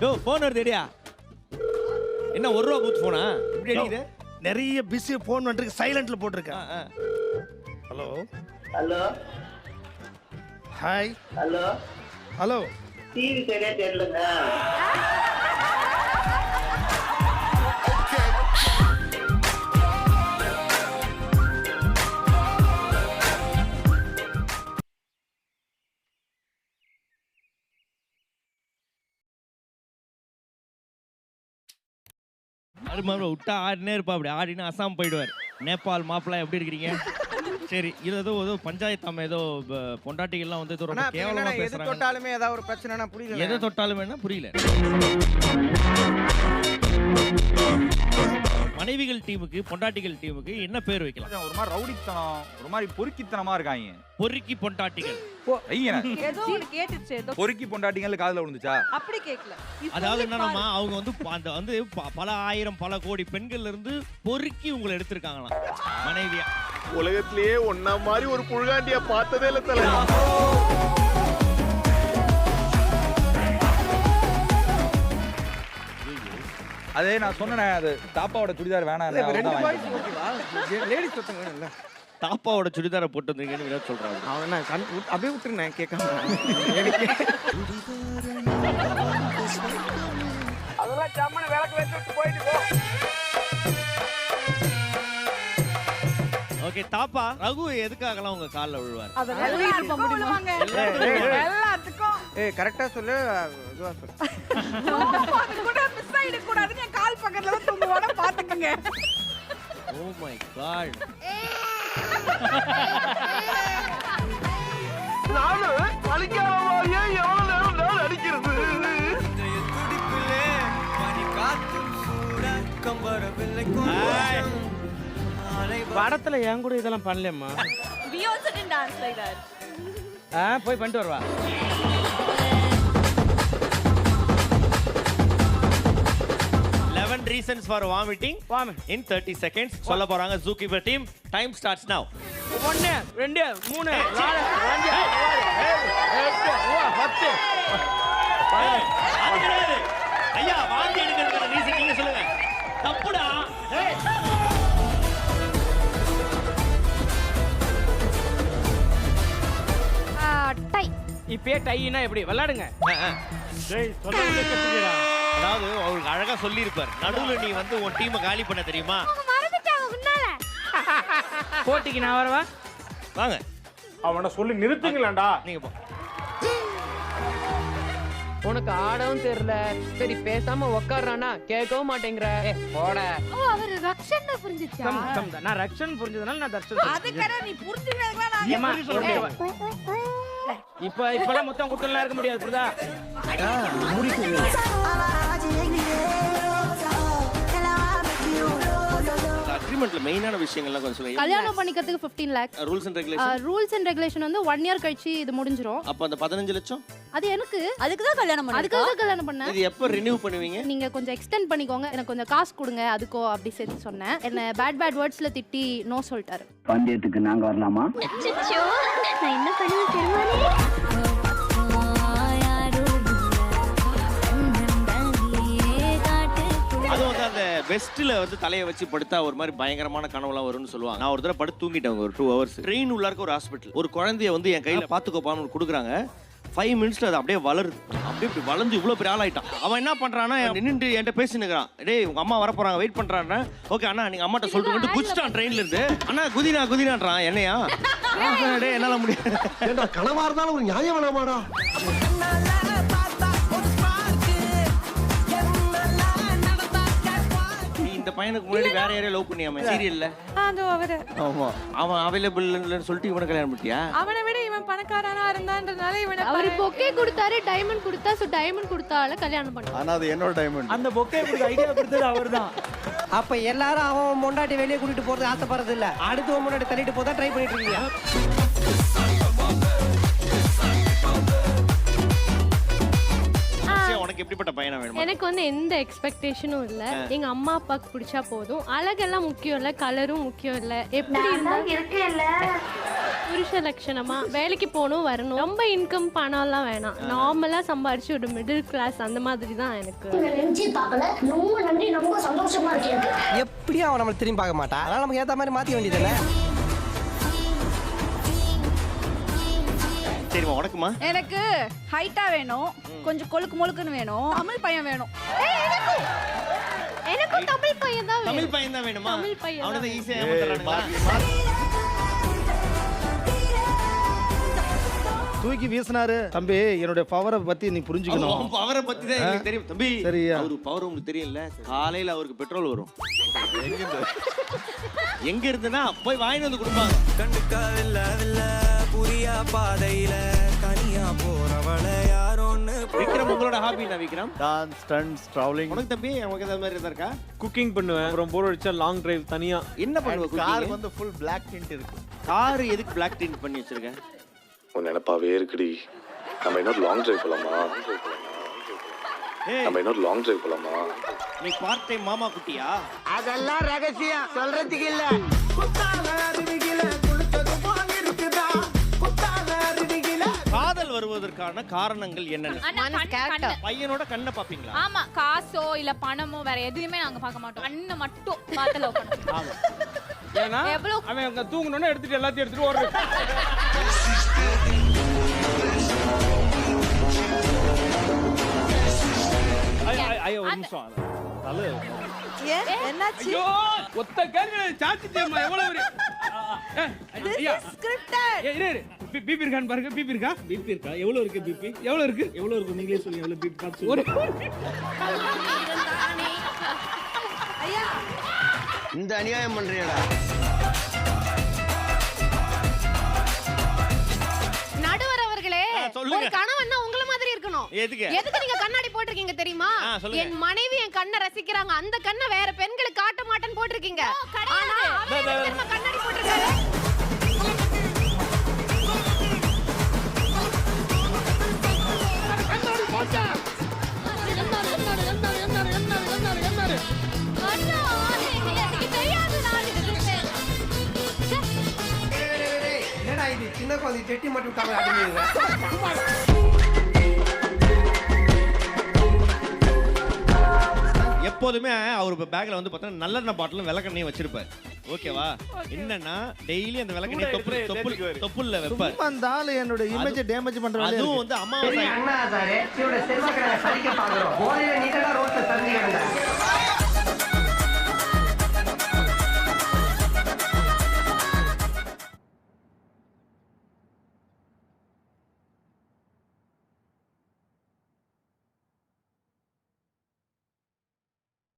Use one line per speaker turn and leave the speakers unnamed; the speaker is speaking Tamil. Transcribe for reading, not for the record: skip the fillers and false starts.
யோ போன் வருது எடியா. என்ன 1 ரூபா பூத் போனா இப்படி அடிக்குது?
நிறைய பிஸி போன் வந்துருக்கு, சைலண்ட்ல போட்டிருக்கேன். Hello
hello
hi
hello
hello.
TV சரியா தெரியலங்க.
அது மாதிரி விட்டா ஆடினே இருப்பா, அப்படி ஆடினா அசாம் போயிடுவார். நேபாள் மாப்பிள்ளை எப்படி இருக்கிறீங்க? சரி, இது ஏதோ பஞ்சாயத்து அம்மா ஏதோ பொண்டாட்டிகள்லாம் வந்து ஏதோ ரொம்ப கேவலமா
எது
பேசுறாங்க.
தொட்டாலுமே ஏதாவது ஒரு பிரச்சனைனா புரியல.
எதை தொட்டாலும் என்ன புரியல. மனைவிகள் டீமுக்கு பொண்டாட்டிகள் டீமுக்கு என்ன பேர் வைக்கலாம்?
ஒரு மாதிரி ரவுடித்தனம், ஒரு மாதிரி பொறுக்கித்தனமா இருக்காங்க.
பொறுக்கி பொண்டாட்டிகள்.
ஐயா,
ஏதோ ஒன்னு கேட்டுச்சு, ஏதோ
பொறுக்கி பொண்டாட்டிகள் காதுல விழுந்துச்சா?
அப்படி கேட்கல.
அதாவது என்னன்னா அவங்க வந்து அந்த வந்து பல ஆயிரம் பல கோடி பெண்கள்ல இருந்து பொறுக்கி உங்களை எடுத்திருக்காங்களாம் மனைவியா.
உலகத்திலேயே ஒன்னா மாதிரி ஒரு புழுகாண்டியா பார்த்ததே இல்ல தல.
அதே நான் சொன்னேன், அது தாப்பாவோட சுடிதார் வேணாம்.
லேடிஸ் ஒருத்தங்க வேணும்ல.
தாப்பாவோட சுடிதாரை போட்டு வந்தீங்கன்னு வினோத் சொல்றாங்க.
அவன் நான் அப்படியே விட்டுருந்தேன் கேட்காம. அதெல்லாம் ஜம்மனு விளக்கு வச்சுட்டு போயிட்டு போ.
ஓகே, தாப்பா ரகு எதுக்காகலாம் உங்க கால்ல விழுவார்?
அதெல்லாம் இருக்க முடியுமாங்க? எல்லாத்துக்கும்
ஏய் கரெக்ட்டா சொல்லு, இதுவா சொல்லு.
அது கூட மிஸ் ஆயிட கூடாதுன்னு என் கால் பக்கத்துல வந்து தூங்குவாட பாத்துக்கங்க.
Oh my god.
நானு வலிக்காம ஏன் எவ்வளவு நேரம் நான் அடிக்கிறது?
படத்துல என் கூட இதெல்லாம் பண்ணலம்மா.
We also didn't dance like that.
போய் பண்ணிட்டு வருவா.
11 reasons for vomiting in 30 seconds. சொல்ல போறாங்க Zookeeper team. Time starts now.
1 2 3 4 5 6 7
அது ஐயா வாந்தி எடுக்கிறதுக்கான ரீசன் நீங்க சொல்லுங்க. தப்புடா.
டை.
இப்பே டைனா எப்படி விளையாடுங்க?
டேய் சொல்லுங்க கத்துக்கடா. அதாவது அவருக்கு அழகா சொல்லி இருப்பார். நடுவுல நீ வந்து உன் டீமை காலி பண்ண தெரியுமா?
மறந்துட்டாங்க முன்னால.
போட்டிக்கு நான் வரவா?
வாங்க.
அவனை சொல்லி நிறுத்துங்களேன்டா.
நீங்க போ.
உனக்கு ஆடவும் தெரியல, சரி பேசாம உக்காடுறானா கேட்கவும் மாட்டேங்கிற. போட.
ஓ அவர் ரக்ஷன் புரிஞ்சிச்சா?
நான் ரக்ஷன் புரிஞ்சதுனால நான் தர்ஷன்.
அதுக்கற நீ புரிஞ்சுக்கிறதுக்கு நான்
இப்பலாம் மொத்தம் குட்டலாம் இருக்க முடியாது புரியுதா?
அக்ரிமெண்ட்ல மெயினான விஷயங்கள்லாம் கொஞ்சம் சொல்லுங்க.
கல்யாணம் பண்ணிக்கிறதுக்கு 15 lakhs.
Rules and regulation.
Rules and regulation வந்து 1 year கழிச்சு இது முடிஞ்சிரும்.
அப்ப அந்த 15 லட்சம்
அது எனக்கு
அதுக்கு தான் கல்யாணம் பண்ணி.
அதுக்காக தான் கல்யாணம் பண்ணேன்.
இது எப்ப ரினியூ பண்ணுவீங்க?
நீங்க கொஞ்சம் எக்ஸ்டெண்ட் பண்ணிக்கோங்க, எனக்கு கொஞ்சம் காசு கொடுங்க அதுக்கோ அப்படி சேர்த்து சொன்னேன். என்ன பேட் வேர்ட்ஸ்ல திட்டி நோ சொல்லிட்டாரு.
பந்தயத்துக்கு நாங்க வரலாமா?
அச்சச்சோ நான் என்ன பண்ணுவேன் பெருமானே.
அது வந்து அந்த வெஸ்ட்ல வந்து தலையை வச்சு படுத்தா ஒரு மாதிரி பயங்கரமான கனவுலாம் வரும்னு சொல்லுவாங்க. நான் ஒரு தடவை படுத்து தூங்கிட்டேன் ஒரு 2 hours. ட்ரெயின் உள்ள இருக்க ஒரு ஹாஸ்பிட்டல். ஒரு குழந்தைய வந்து என் கையில பாத்துக்கோப்பான்னு கொடுக்குறாங்க. 5 minutesல அது அப்படியே வளருது. அப்படியே இப்படி வளர்ந்து இவ்வளவு பெரிய ஆளாயிட்டான். அவன் என்ன பண்றான்னா நின்னுட்டு என்கிட்ட பேசினுக்கிறான். டேய் உங்க அம்மா வர போறாங்க வெயிட் பண்றான்னா. ஓகே அண்ணா நீங்க அம்மாட்ட சொல்லிட்டு குதிச்சிட்டான் ட்ரெயின்ல இருந்து. அண்ணா குதினான்றான். என்னையா? டேய் என்னால முடியாது.
ஏண்டா கனவா இருந்தாலும் ஒரு நியாயம் வேணாமாடா?
இந்த பையனுக்கு முன்னாடி வேற யாரையும் லவ் பண்ணியாமே சீரியல்ல?
அதோ அவரு.
ஆமா. அவன் அவைலபிள் இல்லன்னு சொல்லிட்டு இவனை கல்யாணம் பண்ணிட்டியா?
அவனை விட இவன் பணக்காரனா இருந்தான்றனால இவனை
அவர் பொக்கே கொடுத்தாரு, டைமண்ட் கொடுத்தா, சோ டைமண்ட் கொடுத்தால கல்யாணம் பண்ணேன்.
ஆனா அது என்னோட டைமண்ட்.
அந்த பொக்கே கொடுத்த ஐடியா கொடுத்தது அவர்தான்.
அப்ப எல்லாரும் அவன் முண்டாட்டி வெளியே கூட்டிட்டு போறது ஆசைப்படுறது இல்ல, அடுத்து முன்னாடி தள்ளிட்டு போதா ட்ரை பண்ணிட்டு இருக்கீங்க.
உனக்கு உனக்கு எப்படிப்பட்ட பையனா வேணும்?
எனக்கு வந்து எந்த எக்ஸ்பெக்டேஷனும் இல்ல. எங்க அம்மா அப்பாக்கு பிடிச்சா போதும். அழகெல்லாம் முக்கியம் இல்ல, கலரும் முக்கியம் இல்ல. எப்படி இருந்தா புருஷ லட்சணமா வேலைக்கு போகணும் வரணும். ரொம்ப இன்கம் பணம்லாம் வேணாம். நார்மலா சம்பாரிச்சு ஒரு மிடில் கிளாஸ் அந்த மாதிரி தான் எனக்கு.
எப்படியும் அவன் நம்மளை திரும்பி பார்க்க மாட்டான். அதனால நமக்கு ஏத்த மாதிரி மாத்திக்க வேண்டியதுல.
சரிம்மா, உனக்குமா?
எனக்கு ஹைட்டா வேணும், கொஞ்சம் கொழுக்கு முழுக்குன்னு வேணும், தமிழ் பையன் வேணும்.
எனக்கும் தமிழ் பையன் தான் வேணும்.
தமிழ் பையன் தான் வேணுமா?
தமிழ் பையன்
அவனத ஈஸியா ஏமாத்தறானுங்களா?
தூக்கி வீசினாரு. தம்பி என்னுடைய பவரை பத்தி நீ புரிஞ்சுக்கணும்.
அவன் பவரை பத்தி தான் எனக்கு தெரியும் தம்பி.
சரியா?
அவரு பவர் உங்களுக்கு தெரியல. காலையில அவருக்கு பெட்ரோல் வரும். எங்க இருந்துனா போய் வாங்கிட்டு வந்து கொடுப்பாங்க. விக்ரம், உங்களோட ஹாபி என்ன விக்ரம்?
Dance, stunts, travelling.
உனக்கு தம்பி உனக்கு ஏதாவது மாதிரி இருக்கா?
குக்கிங் பண்ணுவேன். அப்புறம் போர் அடிச்சா லாங் டிரைவ் தனியா.
என்ன பண்ணுவ?
கார் வந்து ஃபுல் Black tint இருக்கு.
கார் எதுக்கு Black tint பண்ணி வச்சிருக்க?
உன் நினைப்பாவே இருக்குடி. நம்ம இன்னொரு லாங் டிரைவ் போலாமா?
ஏய்,
நம்ம இன்னொரு லாங் டிரைவ் போலாமா?
நீ பார்ட் டைம் மாமா குட்டியா?
அதெல்லாம் ரகசியம் சொல்றதுக்கு இல்ல.
காதல் வருவதற்கான காரணங்கள் என்னென்ன? பையனோட கண்ணை பாப்பீங்களா?
ஆமா, காசோ இல்ல பணமோ வேற எதுவுமே நாங்க பார்க்க மாட்டோம். கண்ணை மட்டும் பார்த்து லவ் பண்ணுவோம்.
ஆமா.
ஏன்னா அவன் அங்க தூங்கணும்னா எடுத்துட்டு எல்லாத்தையும் எடுத்துட்டு ஓடுறான். ஐயோ ஒரு நிமிஷம்.
ஏன் என்னாச்சு?
ஐயோ ஒத்த கேள்வி சாச்சிட்டேம்மா. எவ்வளவு
ஸ்கிரிப்டட்.
பிபி இருக்கான்னு பாருங்க. பிபி இருக்கா? பிபி இருக்கா? எவ்வளவு இருக்கு பிபி? எவ்வளவு இருக்கு? எவ்வளவு இருக்கு? நீங்களே சொல்லுங்க. எவ்வளவு பிபி பார்த்து சொல்லுங்க.
ஐயா,
இந்த அநியாயம் பண்றியடா.
நடுவர் அவர்களே,
சொல்லுங்க.
ஒரு கணவன்னா உங்கள மாதிரி இருக்கணும்.
எதுக்கு?
எதுக்கு நீங்க கண்ணாடி போட்டிருக்கீங்க தெரியுமா?
சொல்லுங்க.
என் மனைவி என் கண்ணை ரசிக்கிறாங்க, அந்த கண்ணை வேற பெண்களுக்கு காட்ட மாட்டேன்னு போட்டிருக்கீங்க. ஆனா அவர் எதுக்கு தெரியுமா கண்ணாடி போட்டிருக்காரு?
என்னடா இது சின்ன குழந்தை செட்டி மட்டும் விட்டாங்க அடிங்க.
எப்போதுமே அவர் பேக்ல வந்து பார்த்தா நல்லெண்ணெய் பாட்டிலும் விளக்கெண்ணையும் வச்சிருப்பாரு. ஓகேவா? என்னன்னா டெய்லி அந்த விளக்கெண்ணெய் தொப்புல்ல வைப்பாரு.
அந்த ஆளு என்னோட இமேஜ் டேமேஜ் பண்ற வேலையா
அதுவும்
இருக்கு.
வந்து அம்மாவை
அண்ணா சாரே இவரோட செல்வக்கடை சரிக்க பாக்குறோம். போதையில நீட்டா ரோட்ல தண்ணி கிடந்தா